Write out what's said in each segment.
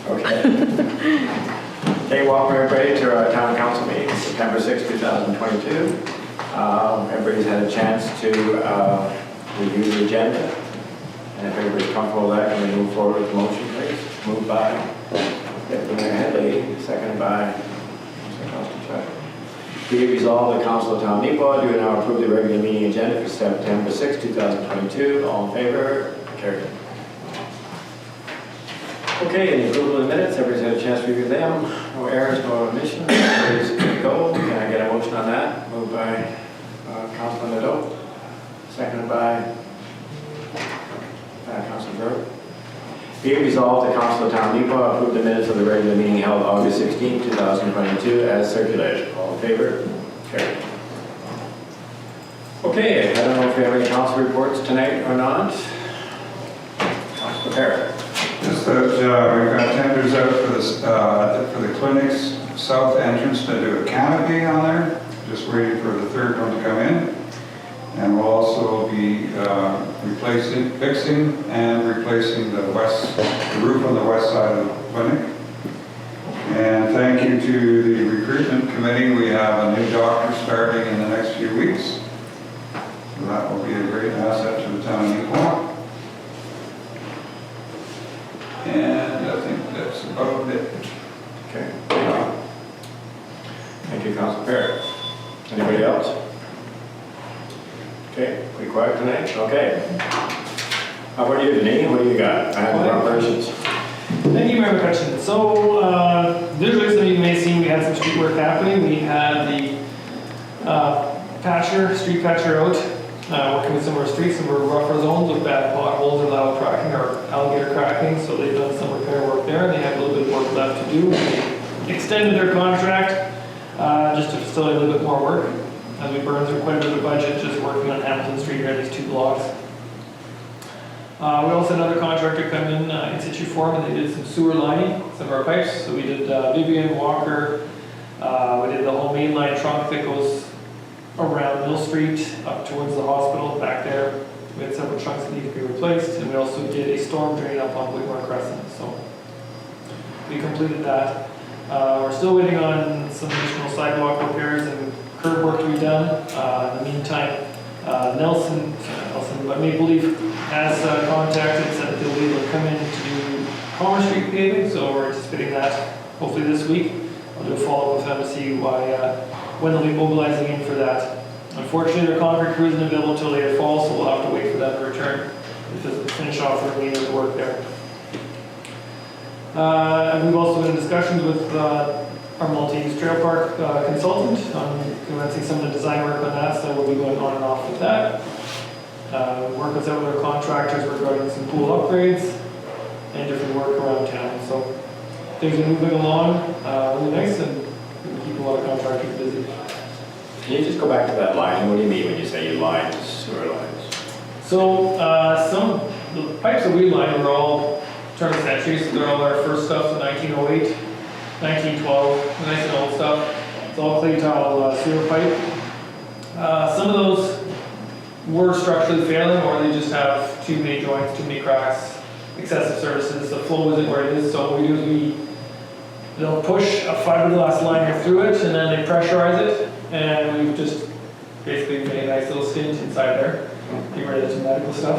Okay. Okay, welcome everybody to our town council meeting, September 6, 2022. Everybody's had a chance to review the agenda. And if everybody's comfortable with that, can we move forward with the motion, please? Moved by Mayor Headley, seconded by Be it resolved, the Council of Town Neepawa do now approve the regular meeting agenda for September 6, 2022. All in favor? Carried. Okay, and the approval of the minutes, everybody's had a chance to review them. No errors, no omissions. Everybody's good to go. Can I get a motion on that? Moved by Councilor Nadeau, seconded by Councilor Burke. Be it resolved, the Council of Town Neepawa approve the minutes of the regular meeting held August 16, 2022 as circulated. All in favor? Carried. Okay, I don't know if we have any council reports tonight or not. Councilor Parrott. Just that we've got tenders out for the clinic's south entrance to do a canopy on there. Just waiting for the third one to come in. And we'll also be fixing and replacing the roof on the west side of the clinic. And thank you to the recruitment committee. We have a new doctor starting in the next few weeks. So that will be a great asset to the town of Neepawa. And I think that's about it. Okay, thank you. Thank you, Councilor Parrott. Anybody else? Okay, pretty quiet tonight. Okay. How about you, Denise? What do you got? I have operations. Thank you, Mayor McCutcheon. So, visually, some of you may have seen we had some street work happening. We had the street patcher out, working with some of our streets, some of our rougher zones with bad potholes or loud cracking or alligator cracking. So they've done some repair work there, and they have a little bit of work left to do. They extended their contract just to facilitate a little bit more work, as we burned through quite a bit of budget just working on Hamilton Street here, these 2 blocks. We also had another contractor come in situ form, and they did some sewer lining, some of our pipes. So we did Vivian, Walker, we did the whole main line trunk that goes around Mill Street up towards the hospital back there. We had several trunks that needed to be replaced, and we also did a storm drain up on Whitmore Crescent. So we completed that. We're still waiting on some additional sidewalk repairs and curb work to be done. In the meantime, Maple Leaf has contacted, said that they'll be able to come in to do Commerce Street paving, so we're anticipating that hopefully this week. I'll do a follow-up with them to see when they'll be mobilizing in for that. Unfortunately, their concrete crew isn't available until late fall, so we'll have to wait for them to return to finish off the remainder of the work there. And we've also been in discussions with our multi-use trail park consultant on commencing some of the design work on that, so we'll be going on and off with that. Work with some of our contractors regarding some pool upgrades and different work around town. So things are moving along really nice, and we keep a lot of contractors busy. Can you just go back to that line? What do you mean when you say you lined sewer lines? So some the pipes that we lined were all turn of century, so they're all our first stuff in 1908, 1912, nice and old stuff. It's all clay tile sewer pipe. Some of those were structurally failing, or they just have too many joints, too many cracks, excessive services. The flow isn't where it is. So what we do is they'll push a fiberglass liner through it, and then they pressurize it, and we've just basically made a nice little stint inside there. Get rid of some medical stuff.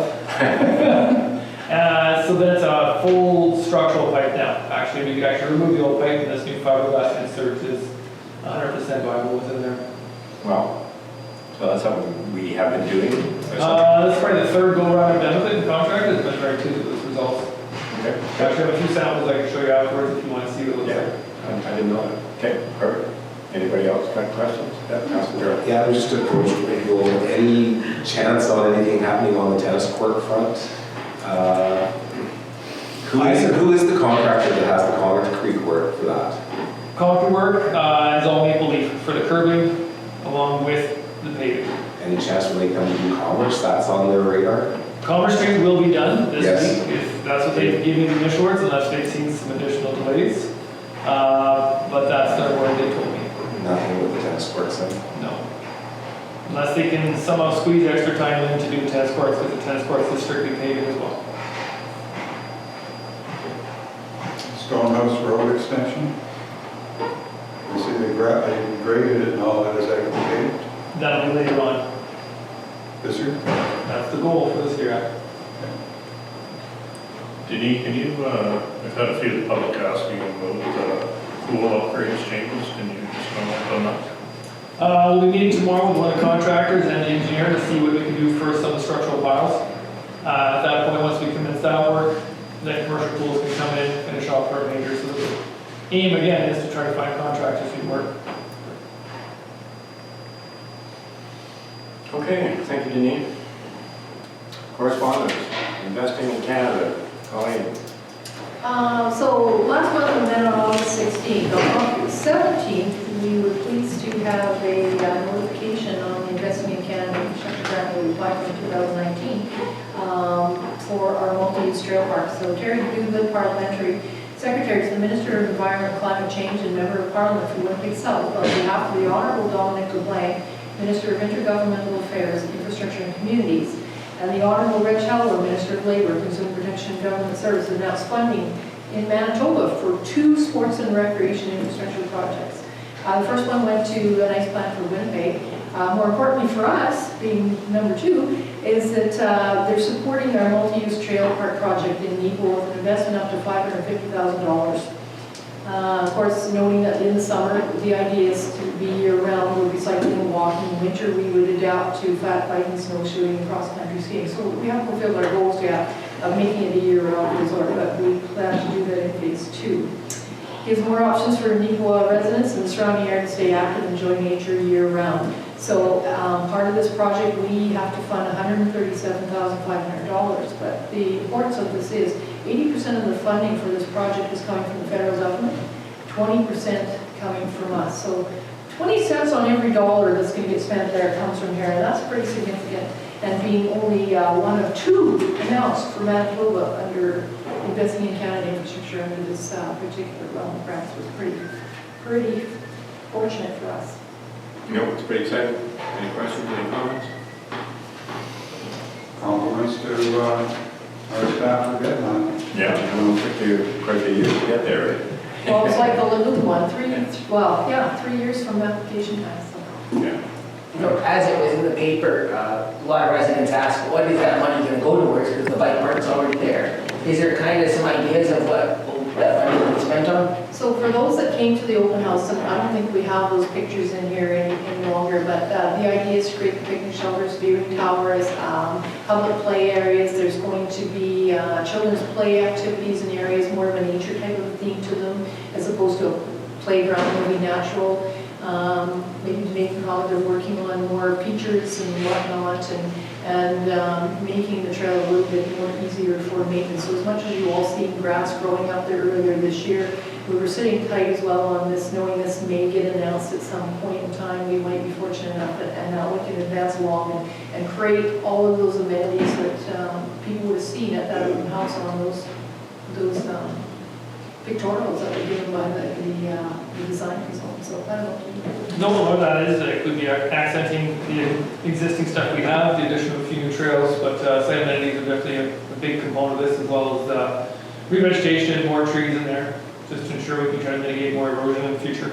So that's a full structural pipe now. Actually, we could actually remove the old pipe, and this new fiberglass insert is 100% viable within there. Well, so that's how we have been doing. That's probably the 3rd go-around of benefit and contract. Has been very pleased with those results. Okay. I actually have a few samples I can show you afterwards if you want to see what it looks like. I didn't know that. Okay, perfect. Anybody else got questions? Councilor. Yeah, I'm just approaching people. Any chance on anything happening on the tennis court front? Who is the contractor that has the concrete work for that? Concrete work is all Maple Leaf for the curbing along with the paving. Any chance when they come to do Commerce, that's on their radar? Commerce Street will be done this Yes. week if that's what they've given me the initial words, unless they've seen some additional delays. But that's their word they told me. Nothing with the tennis court side? No. Unless they can somehow squeeze extra time in to do the tennis courts, because the tennis courts is strictly paving as well. Stonehouse Road extension. I see they graded it and all that, is that going to be paved That'll be later on. this year? That's the goal for this year. Denise, can you, I've had a few of the public asking about pool upgrades changes, can you just comment on that? We'll be meeting tomorrow with one of the contractors and the engineer to see what we can do for some of the structural piles. At that point, once we commence that work, then commercial pools can come in, finish off our major. So the aim again is to try to find contractors who work. Okay, thank you, Denise. Correspondence, investing in Canada. Colleen. So last month we met on August 16th. On August 17th, we were pleased to have a notification on the Investing in Canada infrastructure grant that we applied for in 2019 for our multi-use trail park. So Terry Doolittle, Parliamentary Secretary to the Minister of Environment, Climate Change, and Member of Parliament for Winnipeg South, on behalf of the Honourable Dominic LeBlanc, Minister of Intergovernmental Affairs, Infrastructure and Communities, and the Honourable Reg Heller, Minister of Labour, Consumer Protection and Government Services, announced funding in Manitoba for 2 sports and recreation infrastructure projects. The first one went to an ice plant for Winnipeg. More importantly for us, being number 2, is that they're supporting our multi-use trail park project in Neepawa with an investment up to $550,000. Of course, noting that in the summer, the idea is to be year-round, we'll be cycling and walking. In winter, we would adapt to flat biking, snowshoeing, and cross-country skiing. So we have fulfilled our goals yet of making it a year-round resort, but we plan to do that in phase 2. Gives more options for Neepawa residents and the surrounding area to stay active and enjoy nature year-round. So part of this project, we have to fund $137,500, but the importance of this is 80% of the funding for this project is coming from the federal government, 20% coming from us. So 20 cents on every dollar that's going to get spent there comes from here, and that's pretty significant. And being only one of 2 announced for Manitoba under Investing in Canada infrastructure under this particular realm of grants was pretty fortunate for us. No, it's pretty exciting. Any questions, any comments? Compliments to our staff for getting on it. Yeah, it took you quite a year to get there, right? Well, it's like the lagoon one, 3 years from application time. So. Yeah. You know, as it was in the paper, a lot of residents ask, what is that money going to go towards? Because the bike park's already there. Is there kind of some ideas of what that money will be spent on? So for those that came to the open house, and I don't think we have those pictures in here any longer, but the idea is to create the picnic shelters, viewing towers, public play areas. There's going to be children's play activities in areas, more of a nature type of theme to them, as opposed to a playground that will be natural. Maybe making comment of working on more features and whatnot, and making the trail a little bit more easier for maintenance. So as much as you all seen grass growing up there earlier this year, we were sitting tight as well on this, knowing this may get announced at some point in time. We might be fortunate enough and now we can advance along and create all of those amenities that people would have seen at that open house on those pictorials that were given by the design consultant. So I don't know. No, what that is, it could be accenting the existing stuff we have, the addition of a few new trails, but site amenities are definitely a big component of this, as well as revegetation, more trees in there, just to ensure we can try to mitigate more erosion in the future.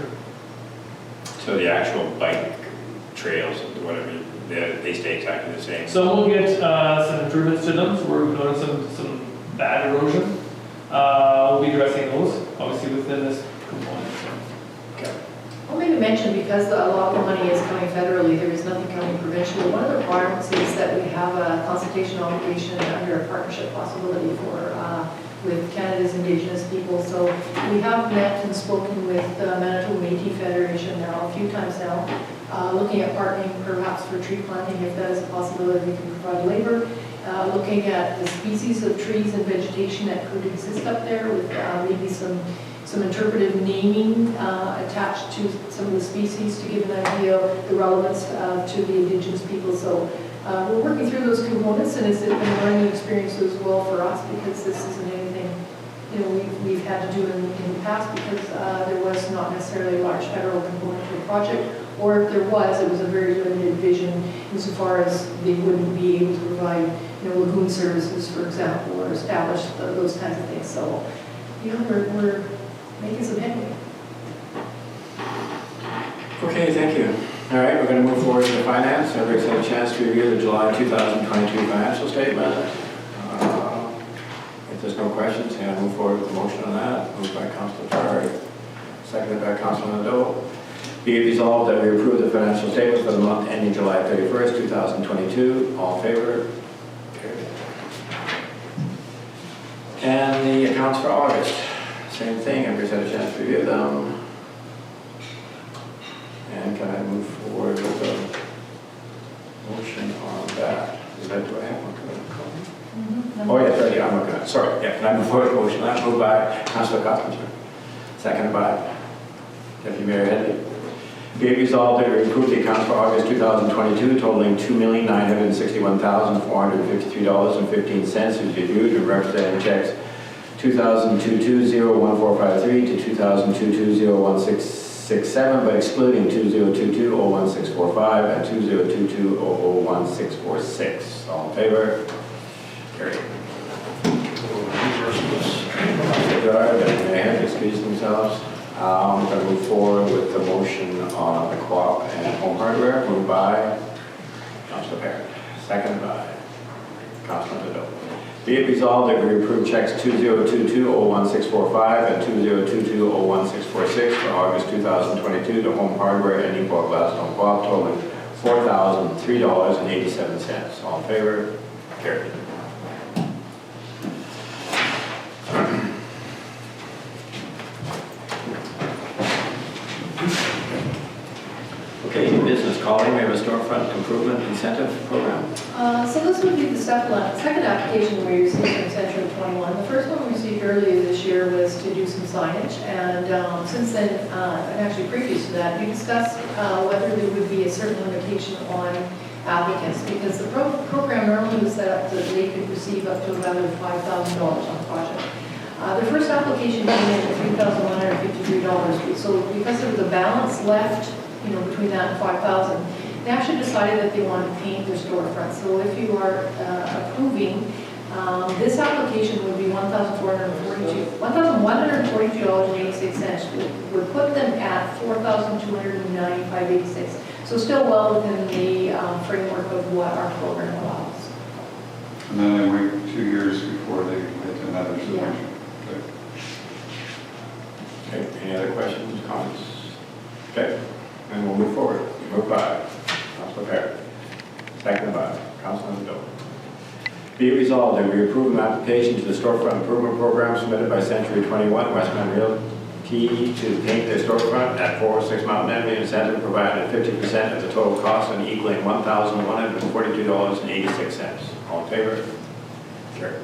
So the actual bike trails, whatever, they stay exactly the same? So we'll get some improvements to them, so we're noticing some bad erosion. We'll be addressing those, obviously within this component. Okay. I'll maybe mention, because a lot of the money is coming federally, there is nothing coming provincially. One of the requirements is that we have a consultation obligation under a partnership possibility with Canada's Indigenous people. So we have met and spoken with the Manitoba Métis Federation now a few times now, looking at partnering perhaps for tree planting, if that is a possibility. We can provide labor. Looking at the species of trees and vegetation that could exist up there, with maybe some interpretive naming attached to some of the species to give an idea of the relevance to the Indigenous people. So we're working through those components, and it's been a learning experience as well for us, because this isn't anything we've had to do in the past, because there was not necessarily a large federal component to the project, or if there was, it was a very limited vision insofar as they wouldn't be able to provide lagoon services, for example, or establish those kinds of things. So we're making some headway. Okay, thank you. All right, we're going to move forward to finance. Everybody's had a chance to review the July 2022 financial statement. If there's no questions, can I move forward with the motion on that? Moved by Councilor Tarr, seconded by Councilor Nadeau. Be it resolved that we approve the financial statements for the month ending July 31st, 2022. All in favor? Carried. And the accounts for August. Same thing, everybody's had a chance to review them. And can I move forward with a motion on that? Do I have one? Oh, yes, right, yeah, I'm looking at it. Sorry, yeah, can I move forward with a motion? That's moved by Councilor Costinger. Seconded by Deputy Mayor Headley. Be it resolved that we approve the accounts for August 2022 totaling $2,961,453.15 is reviewed and representing checks 2022-01453 to 2022-01667, but excluding 2022-01645 and 2022-01646. All in favor? Carried. They have excused themselves. I'm going to move forward with the motion on the co-op and home hardware, moved by Councilor Parent, seconded by Councilor Nadeau. Be it resolved that we approve checks 2022-01645 and 2022-01646 for August 2022 to home hardware and Neepawa Town Co-op totaling $4,003.87. All in favor? Carried. Okay, new business calling. We have a storefront improvement incentive program. So this would be the second application we received from Century 21. The first one we received earlier this year was to do some signage, and since then, and actually previous to that, we discussed whether there would be a certain limitation on applicants, because the program normally was set up that they could receive up to about $5,000 on the project. The first application came in at $3,153, so because of the balance left, between that and $5,000, they actually decided that they wanted to paint their storefront. So if you are approving, this application would be $1,142.86. Would put them at $4,295.86. So still well within the framework of what our program allows. And then they wait 2 years before they get another submission. Okay, any other questions, comments? Okay, and we'll move forward. Moved by Councilor Parent, seconded by Councilor Nadeau. Be it resolved that we approve an application to the storefront improvement program submitted by Century 21 Westman Realty to paint their storefront at 406 Mountain Avenue, incentive provided at 50% of the total cost and equaling $1,142.86. All in favor? Carried.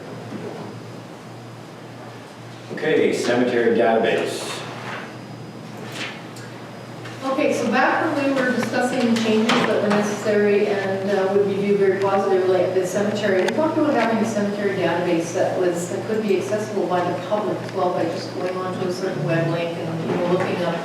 Okay, cemetery database. Okay, so back when we were discussing changes that were necessary and would be viewed very positively at the cemetery, we talked about having a cemetery database that could be accessible by the public as well, by just going onto a certain web link and looking up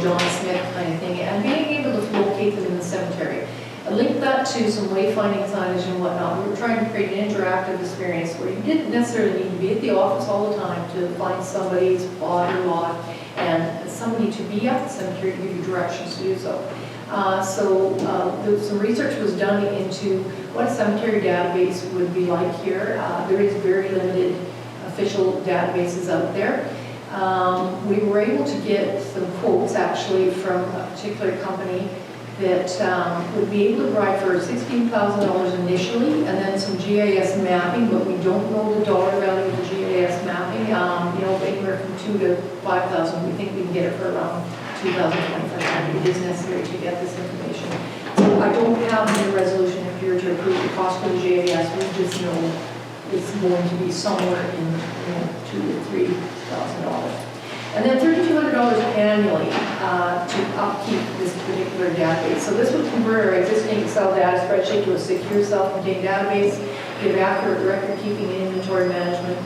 John Smith kind of thing, and being able to locate them in the cemetery. I linked that to some wayfinding signage and whatnot. We were trying to create an interactive experience where you didn't necessarily need to be at the office all the time to find somebody's plot or lot, and somebody to be at the cemetery to give you directions to do so. Some research was done into what a cemetery database would be like here. There is very limited official databases out there. We were able to get some quotes actually from a particular company that would be able to provide for $16,000 initially, and then some GIS mapping, but we don't know the dollar value of the GIS mapping. Anywhere from $2,000 to $5,000. We think we can get it for around $2,025. It is necessary to get this information. So I don't have any resolution if you're to approve the cost for the GIS. We just know it's going to be somewhere in $2,000 to $3,000. And then $3,200 annually to upkeep this particular database. So this would convert our existing Excel data spreadsheet to a secure self-contained database, give accurate record keeping and inventory management.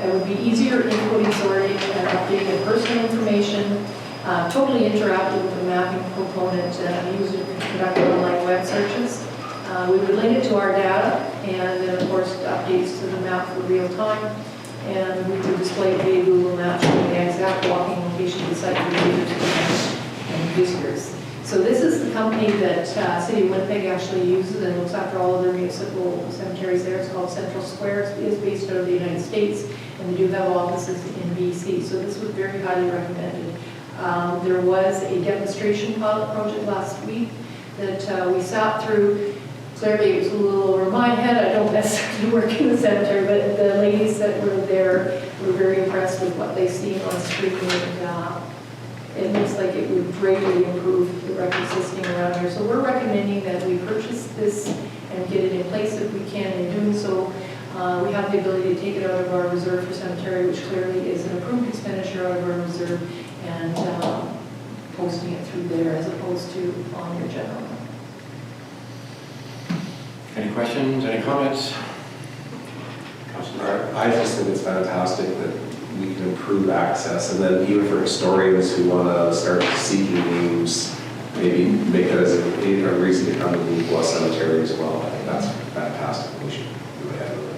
It would be easier inputting, sorting, and updating of personal information, totally interactive with the mapping component, user can conduct online web searches. We would link it to our data, and then of course updates to the map for real time. And we will display a Google Maps showing the exact walking location of the site for visitors and visitors. So this is the company that City of Winnipeg actually uses and looks after all of their municipal cemeteries there. It's called Central Square. It is based out of the United States, and they do have offices in BC. So this was very highly recommended. There was a demonstration pilot project last week that we sat through. Clearly, it was a little over my head. I don't necessarily work in the cemetery, but the ladies that were there were very impressed with what they see on screen. And, it looks like it would greatly improve the record system around here. So we're recommending that we purchase this and get it in place if we can. In doing so, we have the ability to take it out of our reserve for cemetery, which clearly is an approved expenditure out of our reserve, and posting it through there as opposed to on your general. Any questions, any comments? Councilor I just think it's fantastic that we can improve access, and then even for historians who want to start seeking names, maybe make that as a reason to come to the Neepawa Cemetery as well. I think that's fantastic. We should go ahead with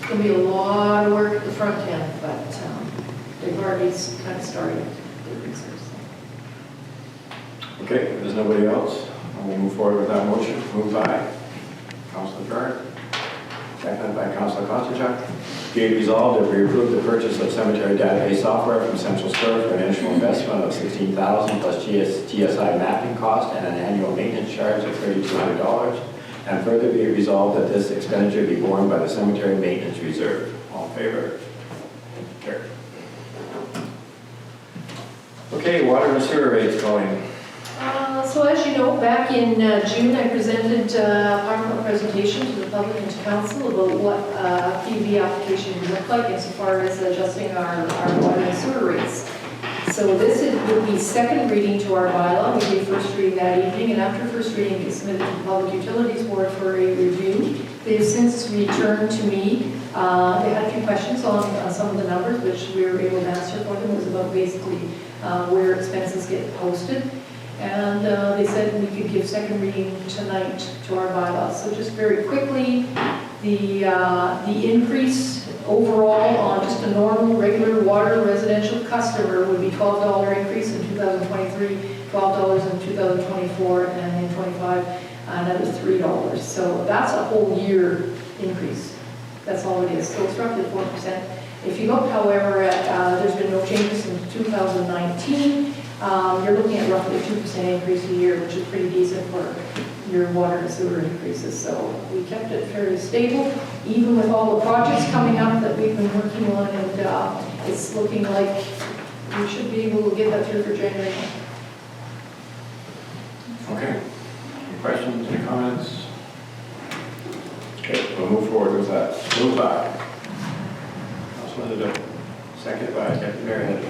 it. There'll be a lot of work at the front end, but they've already kind of started their research. Okay, if there's nobody else, we'll move forward with that motion. Moved by Councilor Jordan, seconded by Councilor Constantine. Be it resolved that we approve the purchase of cemetery database software from Central Square for an initial investment of $16,000 plus GSI mapping cost and an annual maintenance charge of $3,200. And further be it resolved that this expenditure be borne by the cemetery maintenance reserve. All in favor? Carried. Okay, water and sewer rates going. So as you know, back in June, I presented a PowerPoint presentation to the public and to council about what PUD application would look like insofar as adjusting our water and sewer rates. So this would be second reading to our bylaw. We did first reading that evening, and after first reading, it submitted to the Public Utilities Board for a review. They have since returned to me. They had a few questions on some of the numbers, which we were able to answer for them. It was about basically where expenses get posted. And they said we could give second reading tonight to our bylaws. So just very quickly, the increase overall on just a normal, regular water residential customer would be $12 increase in 2023, $12 in 2024, and in 25 another $3. So that's a whole year increase. That's all it is. So it's roughly 4%. If you look, however, at there's been no changes since 2019. You're looking at roughly a 2% increase a year, which is pretty decent for your water and sewer increases. So we kept it fairly stable, even with all the projects coming up that we've been working on, and it's looking like we should be able to get that through for January. Okay. Any questions, any comments? Okay, we'll move forward with that. Moved by Councilor Ledoux, seconded by Deputy Mayor Henry.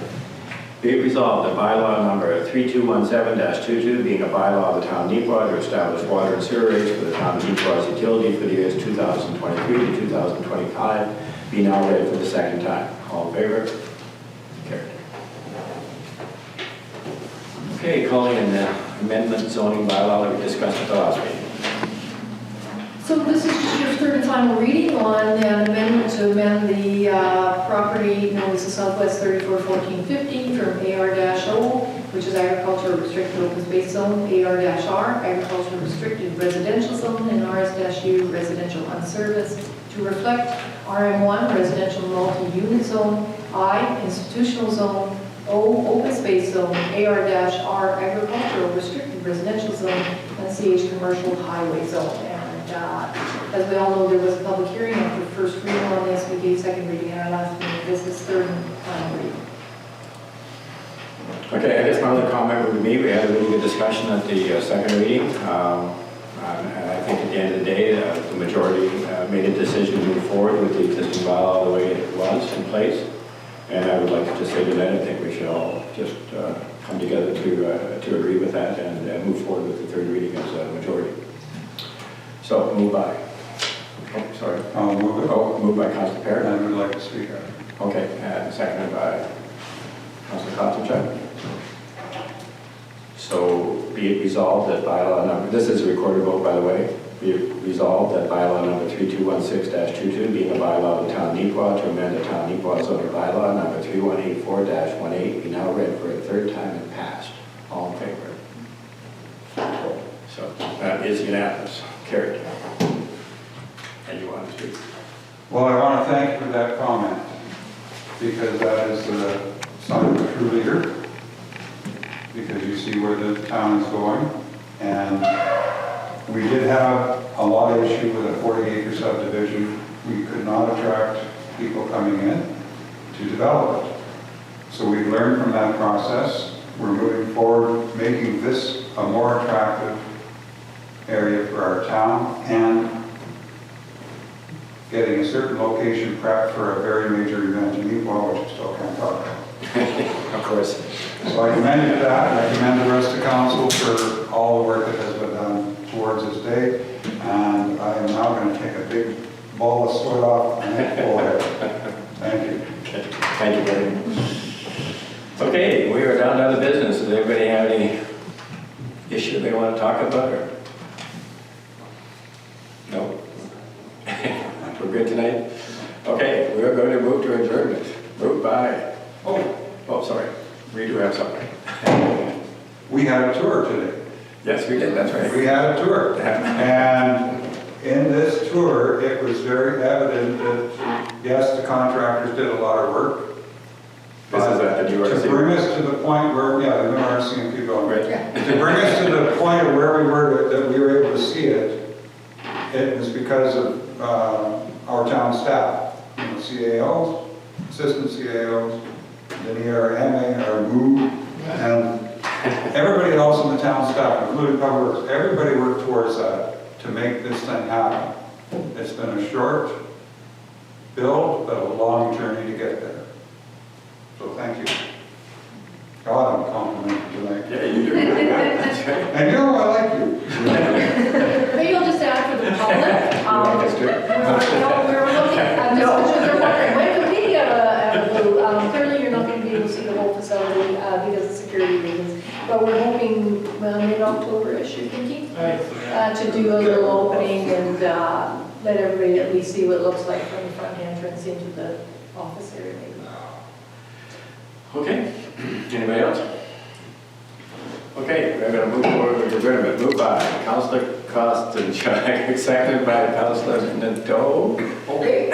Be it resolved that bylaw number 3217-22, being a bylaw of the town of Neepawa to establish water and sewer rates for the town of Neepawa's utility for the years 2023 to 2025, be now read for the second time. All in favor? Carried. Okay, calling in the amendment zoning bylaw that we discussed at the last meeting. So this is just your third and final reading on an amendment to amend the property known as the Southwest 341450 from AR-O, which is Agricultural Restricted Open Space Zone, AR-R, Agricultural Restricted Residential Zone, and RS-U, Residential Unserviced, to reflect RM1, Residential Multi-Unit Zone, I, Institutional Zone, O, Open Space Zone, AR-R, Agricultural Restricted Residential Zone, and CH, Commercial Highway Zone. As we all know, there was a public hearing after first reading on this. We gave second reading in our last meeting. This is third and final reading. Okay, I guess my only comment would be we had a really good discussion at the second reading. And I think at the end of the day, the majority made a decision to move forward with the existing bylaw the way it was in place. And I would like to just say tonight, I think we should all just come together to agree with that and move forward with the third reading as a majority. So, move by. Oh, sorry. I'll move it. Oh, moved by Councilor Perry. I would like to speak on it. Okay, and seconded by Councilor Constantine. So be it resolved that bylaw number, this is a recorded vote, by the way, be it resolved that bylaw number 3216-22, being a bylaw of the town of Neepawa to amend the town of Neepawa zoning bylaw number 3184-18, be now read for a third time and passed. All in favor? So that is unanimous. Carried. And you want to speak? Well, I want to thank you for that comment, because that is a sign of a true leader, because you see where the town is going. And we did have a lot of issue with a 40-acre subdivision. We could not attract people coming in to develop it. So we learned from that process. We're moving forward, making this a more attractive area for our town, and getting a certain location prepped for a very major event in Neepawa, which we still can't talk about. Of course. So I commend you for that, and I commend the rest of council for all the work that has been done towards this day. And I am now going to take a big ball of sweat off and pull ahead. Thank you. Okay. Thank you very much. Okay, we are down to other business. Does anybody have any issue they want to talk about? Or? No? We're good tonight? Okay, we are going to move to adjournment. Moved by, oh, sorry. We do have something. We had a tour today. Yes, we did, that's right. We had a tour. And in this tour, it was very evident that, yes, the contractors did a lot of work. This is at the URC. To bring us to the point where, yeah, the URC and people, Right. to bring us to the point of where we were, that we were able to see it, it was because of our town staff, you know, CAOs, assistant CAOs, then our MA, our MOO, and everybody else in the town staff, including Public Works, everybody worked towards that to make this thing happen. It's been a short build, but a long journey to get there. So thank you. God, I'm complimenting you tonight. Yeah, you do. That's right. And you know, I like you. Maybe I'll just add for the public. That's true. We're looking at this, because they're wondering, when could we get a blue? Clearly, you're not going to be able to see the whole facility because of security reasons. But we're hoping mid-October-ish, you're thinking, to do a little opening and let everybody at least see what it looks like from the front entrance into the office area. Maybe. Okay, anybody else? Okay, we're going to move forward with adjournment. Moved by Councilor Costa, seconded by Councilor Nadeau. Okay.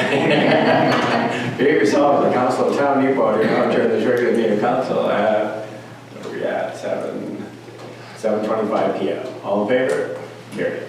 Be it resolved, the Council of Town of Neepawa to now adjourn the regular meeting of council at, what are we at, 7:25 p.m. All in favor? Carried.